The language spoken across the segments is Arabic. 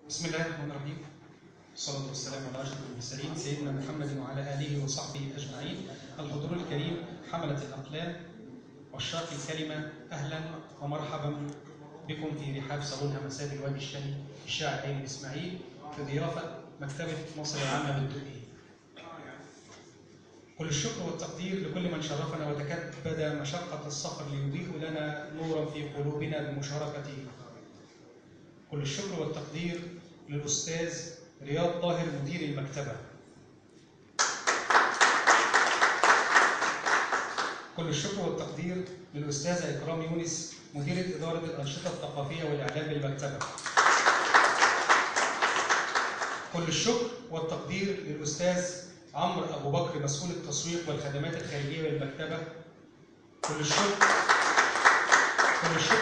بسم الله الرحمن الرحيم. والصلاة والسلام على أشرف المرسلين سيدنا محمد وعلى آله وصحبه أجمعين. الحضور الكريم، حملة الأقلام وعشاق الكلمة، أهلا ومرحبا بكم في رحاب صالون همسات الوادي الشهي الشاعر عين إسماعيل في ضيافة مكتبة مصر العامة بالدقي. كل الشكر والتقدير لكل من شرفنا وتكبد مشقة السفر ليضيء لنا نورا في قلوبنا بمشاركته. كل الشكر والتقدير للأستاذ رياض طاهر مدير المكتبة. كل الشكر والتقدير للأستاذة إكرام يونس مديرة إدارة الأنشطة الثقافية والإعلام بالمكتبة. كل الشكر والتقدير للأستاذ عمرو أبو بكر مسؤول التسويق والخدمات الخارجية بالمكتبة. كل الشكر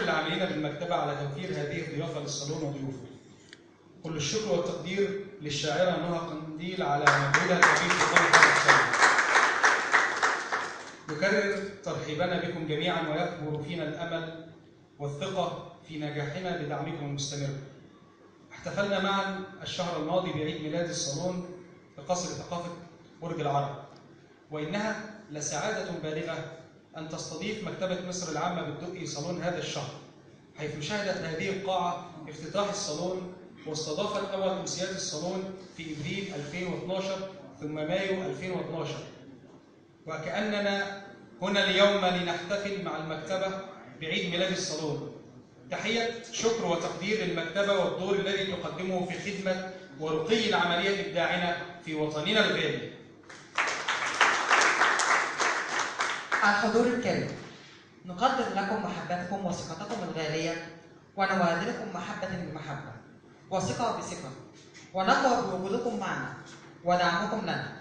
للعاملين بالمكتبة على توفير هذه الضيافة للصالون وضيوفه. كل الشكر والتقدير للشاعرة نهى قنديل على مجهودها الكبير في طرح هذا الكتاب. نكرر ترحيبنا بكم جميعا ويكبر فينا الأمل والثقة في نجاحنا بدعمكم المستمر. احتفلنا معا الشهر الماضي بعيد ميلاد الصالون في قصر ثقافة برج العرب، وإنها لسعادة بالغة أن تستضيف مكتبة مصر العامة بالدقي صالون هذا الشهر، حيث شهدت هذه القاعة افتتاح الصالون واستضافت أول أمسيات الصالون في إبريل 2012 ثم مايو 2012، وكأننا هنا اليوم لنحتفل مع المكتبة بعيد ميلاد الصالون. تحية شكر وتقدير للمكتبة والدور الذي تقدمه في خدمة ورقي العملية الإبداعية في وطننا الغالي. الحضور الكريم، نقدر لكم محبتكم وثقتكم الغالية، ونبادلكم محبة بمحبة وثقة بثقة، ونقوى بوجودكم معنا ودعمكم لنا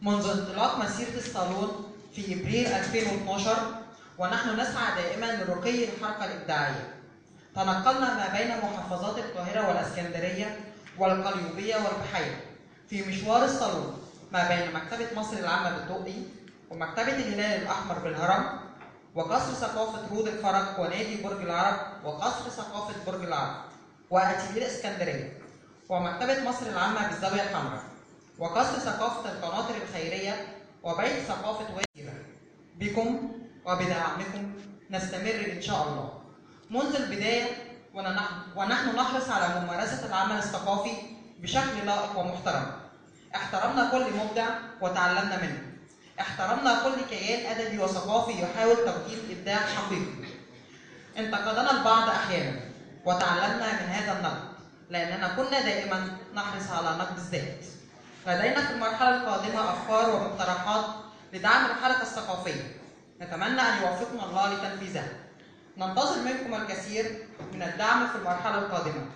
منذ انطلاق مسيرة الصالون في إبريل 2012، ونحن نسعى دائما لرقي الحركة الإبداعية. تنقلنا ما بين محافظات القاهرة والإسكندرية والقليوبية والبحيرة في مشوار الصالون ما بين مكتبة مصر العامة بالدقي ومكتبة الهلال الأحمر بالهرم وقصر ثقافة رود الفرج ونادي برج العرب وقصر ثقافة برج العرب وأتيليه الإسكندرية ومكتبة مصر العامة بالزاوية الحمراء وقصر ثقافة القناطر الخيرية وبيت ثقافة وادي. بكم وبدعمكم نستمر إن شاء الله منذ البداية، ونحن نحرص على ممارسة العمل الثقافي بشكل لائق ومحترم. احترمنا كل مبدع وتعلمنا منه. احترمنا كل كيان أدبي وثقافي يحاول تقديم إبداع حقيقي. انتقدنا البعض أحيانا وتعلمنا من هذا النقد، لأننا كنا دائما نحرص على نقد الذات. لدينا في المرحلة القادمة أفكار ومقترحات لدعم الحركة الثقافية، نتمنى أن يوفقنا الله لتنفيذها. ننتظر منكم الكثير من الدعم في المرحلة القادمة،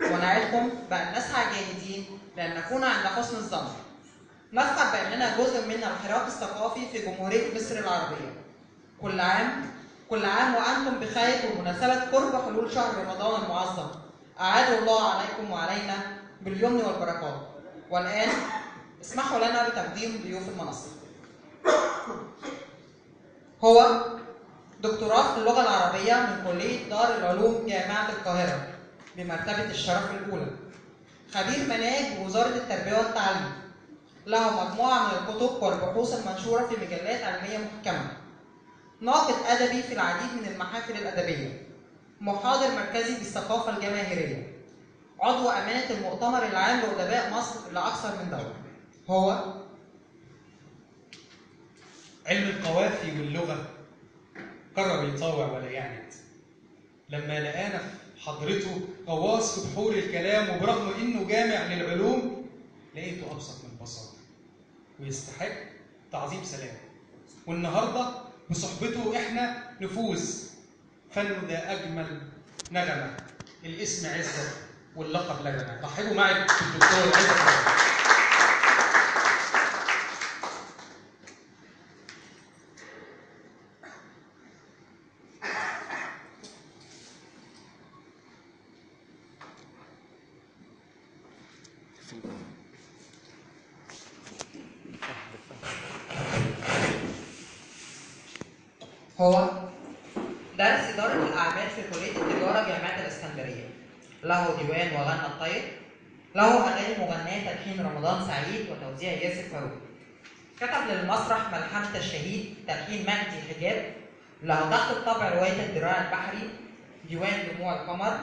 ونعدكم بأن نسعى جاهدين لأن نكون عند حسن الظن. نفخر بأننا جزء من الحراك الثقافي في جمهورية مصر العربية. كل عام وأنتم بخير بمناسبة قرب حلول شهر رمضان المعظم. أعاد الله عليكم وعلينا باليمن والبركات. والآن اسمحوا لنا بتقديم ضيوف المنصة. هو دكتوراه في اللغة العربية من كلية دار العلوم جامعة القاهرة بمرتبة الشرف الأولى. خبير مناهج بوزارة التربية والتعليم. له مجموعة من الكتب والبحوث المنشورة في مجلات علمية محكمة. ناقد أدبي في العديد من المحافل الأدبية. محاضر مركزي بالثقافة الجماهيرية. عضو أمانة المؤتمر العام لأدباء مصر لأكثر من دورة. هو علم القوافي واللغة قرر يطاوع ولا يعند. لما لقانا في حضرته غواص في بحور الكلام، وبرغم إنه جامع للعلوم لقيته أبسط من البساطة ويستحق تعظيم سلام. والنهارده بصحبته احنا نفوز. فنه ده أجمل نغمة، الاسم عزة واللقب لجنة. رحبوا معي بالدكتور عزة. هو درس إدارة الأعمال في كلية التجارة جامعة الإسكندرية. له ديوان وغنى الطير، له أغاني مغناة تلحين رمضان سعيد وتوزيع ياسر فاروق. كتب للمسرح ملحمة الشهيد تلحين مجدي حجاب، له تحت الطبع رواية الدراع البحري، ديوان دموع القمر،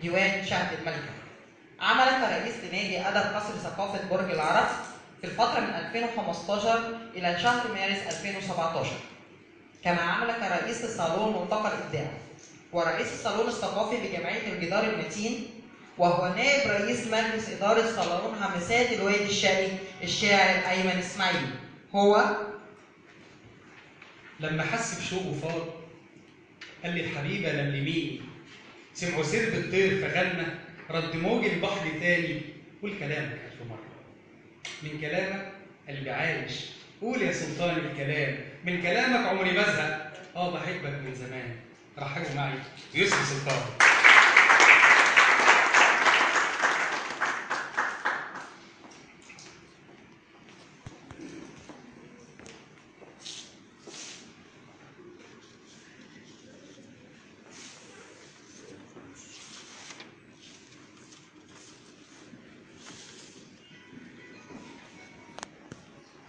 ديوان شهد الملكة. عمل كرئيس لنادي أدب قصر ثقافة برج العرب في الفترة من 2015 إلى شهر مارس 2017. كما عمل كرئيس لصالون ملتقى الإبداع ورئيس الصالون الثقافي بجمعية الجدار المتين، وهو نائب رئيس مجلس إدارة صالون همسات الوادي الشرقي الشاعر أيمن إسماعيل. هو لما حس بشوقه فاض قال لي الحبيبة لملميني، سمعوا سرب الطير فغنى، رد موج البحر تاني، قول كلامك 1000 مرة. من كلامك قلبي عايش، قول يا سلطان الكلام، من كلامك عمري بزهق، بحبك من زمان. رحبوا معي يوسف سلطان.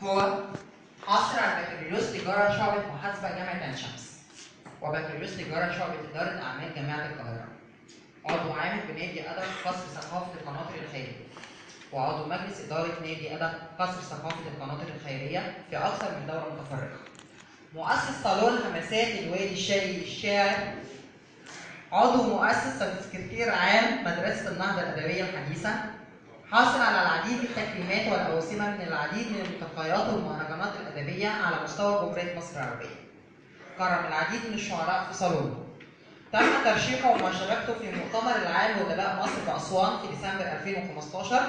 هو حاصل على بكالوريوس تجارة شعبة محاسبة جامعة عين شمس، وبكالوريوس تجارة شعبة إدارة أعمال جامعة القاهرة. عضو عامل بنادي أدب قصر ثقافة القناطر الخيرية، وعضو مجلس إدارة نادي أدب قصر ثقافة القناطر الخيرية في أكثر من دورة متفرقة. مؤسس صالون همسات الوادي الشرقي الشاعر، عضو مؤسس وسكرتير عام مدرسة النهضة الأدبية الحديثة. حاصل على العديد من التكريمات والأوسمة من العديد من الملتقيات والمهرجانات الأدبية على مستوى جمهورية مصر العربية. كرم العديد من الشعراء في صالونه. تم ترشيحه ومشاركته في مؤتمر العام لأدباء مصر بأسوان في ديسمبر 2015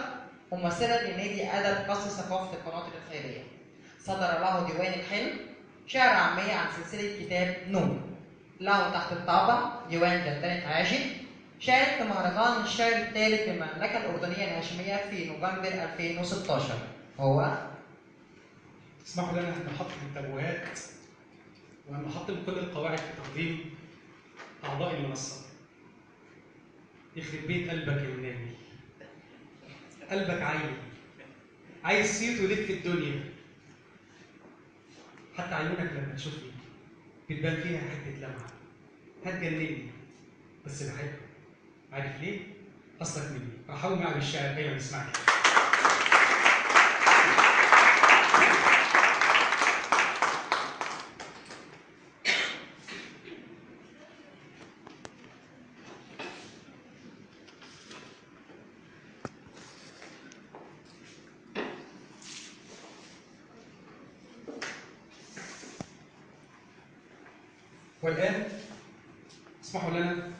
ممثلا لنادي أدب قصر ثقافة القناطر الخيرية. صدر له ديوان الحلم، شعر عامية عن سلسلة كتاب نور. له تحت الطابع ديوان جدلة عاشق. شارك في مهرجان الشعر الثالث للمملكة الأردنية الهاشمية في نوفمبر 2016. هو اسمحوا لنا أن نحط التابوهات وأن نحطم كل القواعد في تقديم أعضاء المنصة. يخرب بيت قلبك يا النبي، قلبك عايز صيته يلف في الدنيا، حتى عيونك لما تشوفني بتبان فيها حتة لمعة، هتجنني بس بحبك. عارف ليه؟ أصلك مني. رحبوا معي بالشاعر أيمن إسماعيل. والآن اسمحوا لنا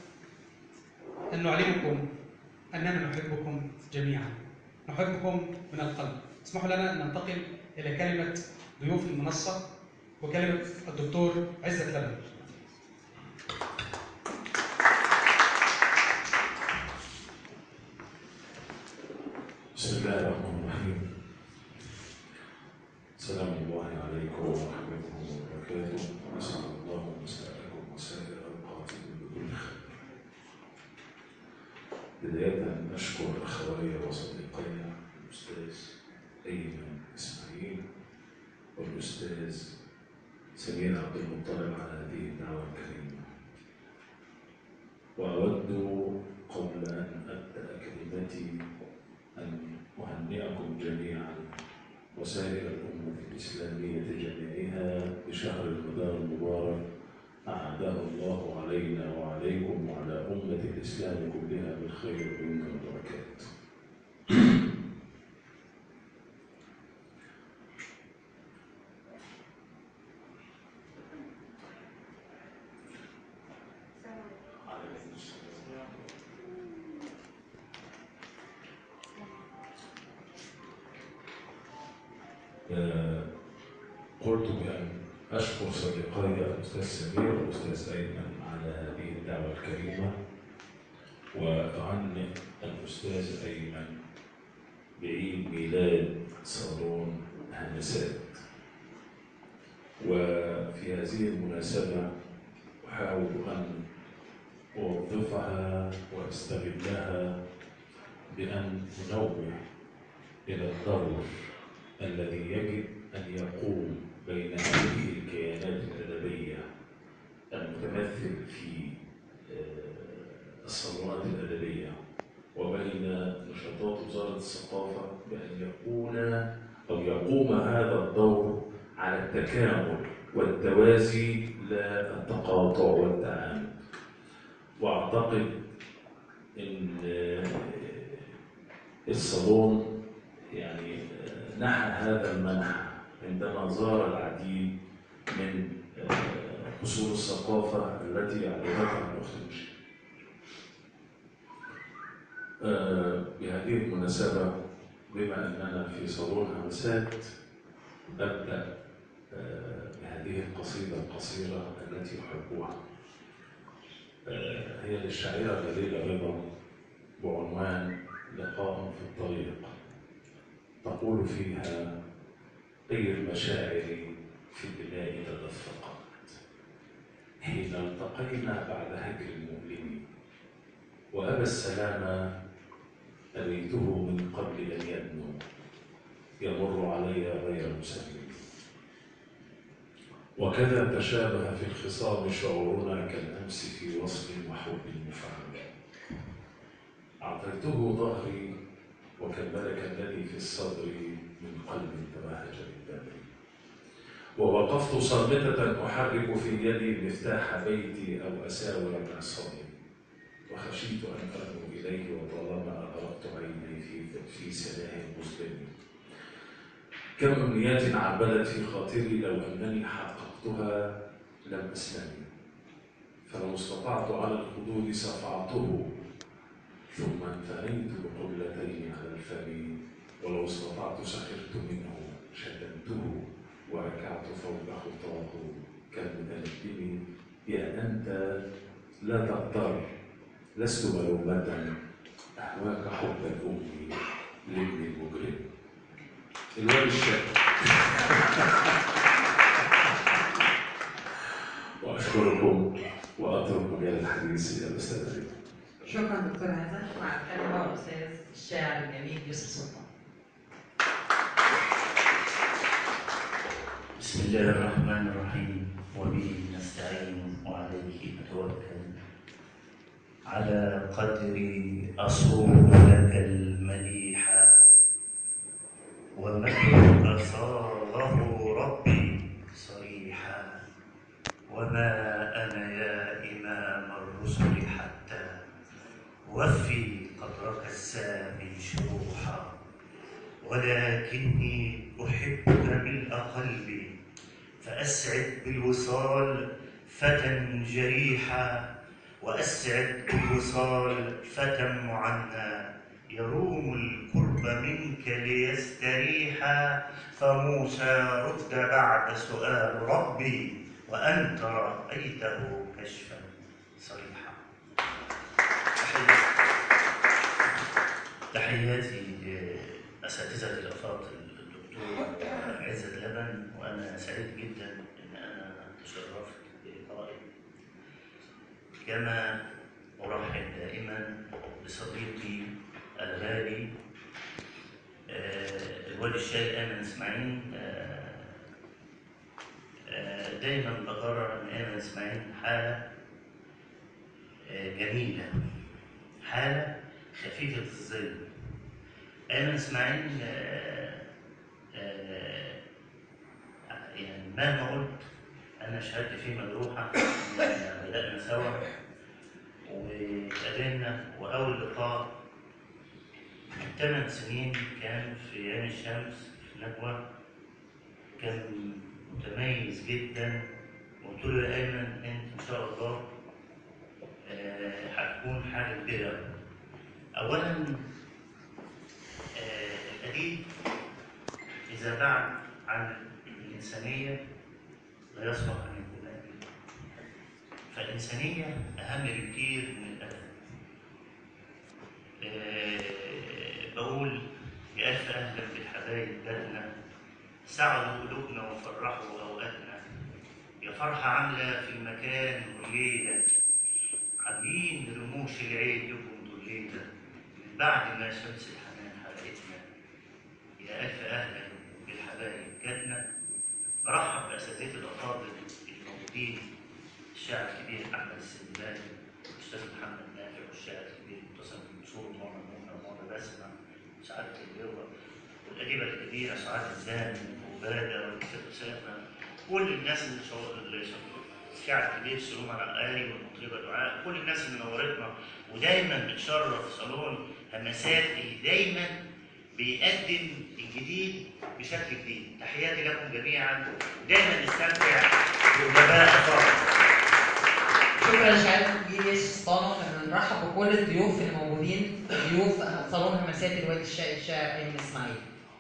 أن نعلمكم أننا نحبكم جميعا، نحبكم من القلب. اسمحوا لنا أن ننتقل إلى كلمة ضيوف المنصة وكلمة الدكتور عزت لبن. بسم الله الرحمن الرحيم. سلام الله عليكم ورحمته وبركاته، وأسعد الله مساءكم وسائر أوقاتكم بكل خير. بداية أشكر أخوي وصديقي الأستاذ أيمن إسماعيل والأستاذ سمير عبد المطلب على هذه الدعوة الكريمة. وأود قبل أن أبدأ كلمتي أن أهنئكم جميعا وسائر الأمة الإسلامية جميعها بشهر رمضان المبارك أعاده الله علينا وعليكم وعلى أمة الإسلام كلها بالخير واليمن والبركات. قلت بأن أشكر صديقي الأستاذ سمير والأستاذ أيمن على هذه الدعوة الكريمة، وأهنئ الأستاذ أيمن بعيد ميلاد صالون همسات. وفي هذه المناسبة أحاول أن أوظفها وأستغلها بأن أنوه إلى الدور الذي يجب أن يقوم بين هذه الكيانات الأدبية المتمثل في الصالونات الأدبية وبين نشاطات وزارة الثقافة بأن يقوم هذا الدور على التكامل والتوازي لا التقاطع والتعامل. وأعتقد أن الصالون يعني نحى هذا المنحى عندما زار العديد من أصول الثقافة التي أعلنتها الأخت مشير. بهذه المناسبة بما أننا في صالون همسات أبدأ بهذه القصيدة القصيرة التي أحبها. هي للشاعرة دليلة رضا بعنوان لقاء في الطريق. تقول فيها: أي المشاعر في البناء تدفقت حين التقينا بعد هجر مؤلم، وأبى السلام أبيته من قبل أن يدنو، يمر علي غير مسلم. وكذا تشابه في الخصام شعورنا كالأمس في وصل وحب مفعم. أعطيته ظهري وكالملك الذي في الصدر من قلب تبهج بالدم، ووقفت صامتة أحرك في يدي مفتاح بيتي أو أساور معصمي، وخشيت أن أرنو إليه وطالما أغرقت عيني في سماه مظلم. كم أمنيات عبدت في خاطري لو أنني حققتها لم أسلم، فلو استطعت على الخدود صفعته ثم انثنيت بقبلتين على الفم، ولو استطعت سخرت منه شتمته وركعت فوق خطاه كالمتندم. يا أنت لا تغتر، لست ملومة، أهواك حب الأم لابن المجرم. الواد الشاب. وأشكركم وأترك مجال الحديث إلى الأستاذ رضا. شكرا دكتور هذا. مع الكلمة الأستاذ الشاعر الجميل يوسف سلطان. بسم الله الرحمن الرحيم، وبه نستعين وعليه نتوكل. على قدري أصوم لك المديح، ومدحك صاغه ربي صريحا، وما أنا يا إمام الرسل حتى وفي قدرك السامي شروحا، ولكني أحبك ملء قلبي، فأسعد بالوصال فتى جريحا، وأسعد بالوصال فتى معنى، يروم القرب منك ليستريحا. فموسى رد بعد سؤال ربي، وأنت رأيته كشفا صريحا. تحياتي لأساتذة الأفاضل الدكتور عزت لبن، وأنا سعيد جدا إن أنا تشرفت بلقائي. كما أرحب دائما بصديقي الغالي الوالد الشاعر أيمن إسماعيل. دائما بقرر أن أيمن إسماعيل حالة جميلة، حالة خفيفة الظل. أيمن إسماعيل يعني مهما قلت أنا شهادتي فيه مجروحة. بدأنا سوا واتقابلنا، وأول لقاء من 8 سنين كان في عين الشمس في نجوى، كان متميز جدا. وقلت له يا أيمن أنت إن شاء الله هتكون حاجة كبيرة. أولا الأديب إذا بعد عن الإنسانية لا يصلح أن يكون أديب، فالإنسانية أهم بكتير من الأدب. بقول يا ألف أهلا بالحبايب بلدنا، سعدوا قلوبنا وفرحوا أوقاتنا، يا فرحة عاملة في المكان والليلة، حبيب ومش العيد لكم انتوا الليله بعد ما شمس الحنان حرقتنا. يا الف اهلا بالحبايب جاتنا. برحب باساتذتي الافاضل الموجودين، الشاعر الكبير احمد السندبادي، الاستاذ محمد نافع، والشاعر الكبير متصل بالنصور ماما منى وماما بسمه، سعاده اللواء، والاديبه الكبيره سعاد الزاني وباده والكتاب اسامه، كل الناس اللي الشاعر الكبير سلوم العقاري والمطربه دعاء، كل الناس اللي نورتنا ودايما بتشرف صالون همسات دايما بيقدم الجديد بشكل جديد. تحياتي لكم جميعا، ودايما نستمتع بأدباء أفاضل. شكرا لشاعر الكبير يوسف سلطانه. بنرحب بكل الضيوف اللي موجودين، ضيوف صالون همسات الوادي الشقي الشاعر ايمن اسماعيل.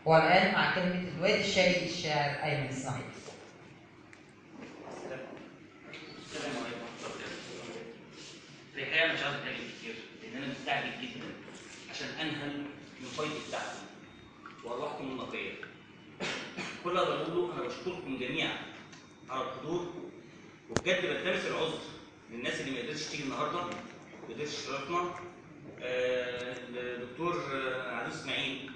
والان مع كلمه الوادي الشقي الشاعر ايمن اسماعيل. السلام عليكم ورحمه الله وبركاته. في الحقيقه انا مش عاوز اتكلم كتير لان انا مستعجل جدا عشان انهل من فيض بتاعكم وارواحكم النقيه. كل اللي اقدر اقوله انا بشكركم جميعا على الحضور، وبجد بلتمس العذر للناس اللي ما قدرتش تيجي النهارده، ما قدرتش تشرفنا. الدكتور عزيز اسماعيل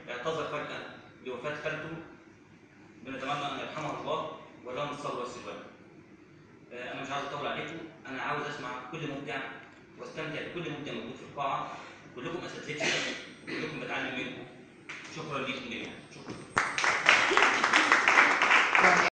اعتذر فجاه لوفاه خالته، بنتمنى ان يرحمها الله ولهم الصبر والسلوان. انا مش عاوز اطول عليكم، انا عاوز اسمع كل مبدع واستمتع بكل مبدع موجود في القاعه. كلكم اساتذتي، كلكم بتعلم منكم. شكرا لكم جميعا. شكرا.